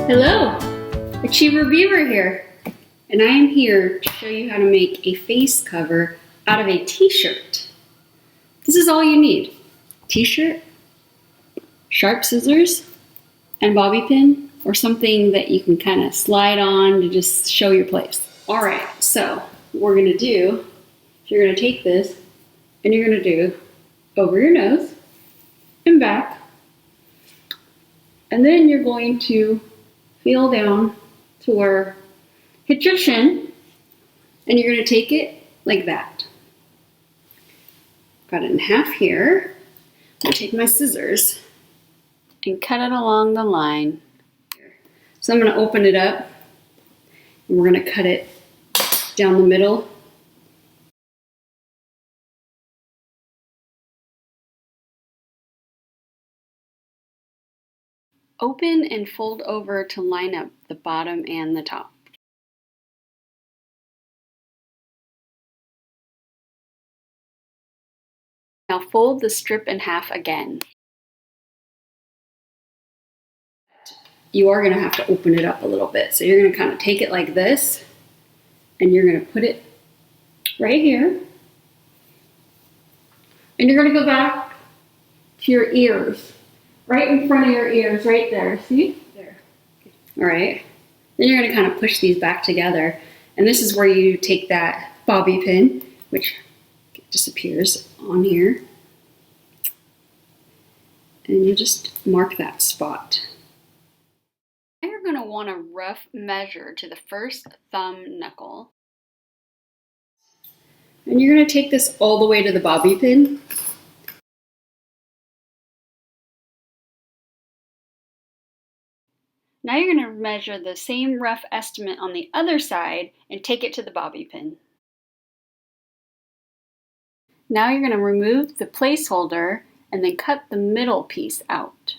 Hello, Achiever Beaver here, and I am here to show you how to make a face cover out of a t-shirt. This is all you need: t-shirt, sharp scissors, and bobby pin, or something that you can kind of slide on to just show your place. All right, so what we're gonna do, you're gonna take this and you're gonna do over your nose and back, and then you're going to feel down to where, hit your chin, and you're going to take it like that. Got it in half here. I'm going to take my scissors and cut it along the line. So I'm going to open it up, and we're going to cut it down the middle. Open and fold over to line up the bottom and the top. Now fold the strip in half again. You are going to have to open it up a little bit. So you're going to kind of take it like this, and you're going to put it right here. And you're going to go back to your ears, right in front of your ears, right there. See? There. All right. Then you're going to kind of push these back together. And this is where you take that bobby pin, which disappears on here. And you just mark that spot. Now you're going to want to rough measure to the first thumb knuckle. And you're going to take this all the way to the bobby pin. Now you're going to measure the same rough estimate on the other side and take it to the bobby pin. Now you're going to remove the placeholder and then cut the middle piece out.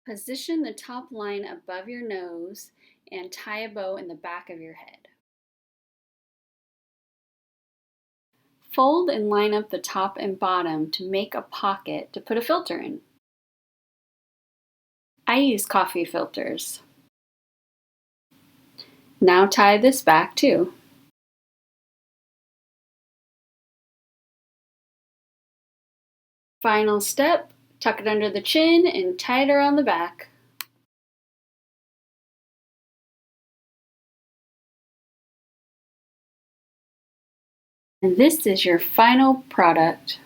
Position the top line above your nose and tie a bow in the back of your head. Fold and line up the top and bottom to make a pocket to put a filter in. I use coffee filters. Now tie this back too. Final step, tuck it under the chin and tie it around the back. And this is your final product.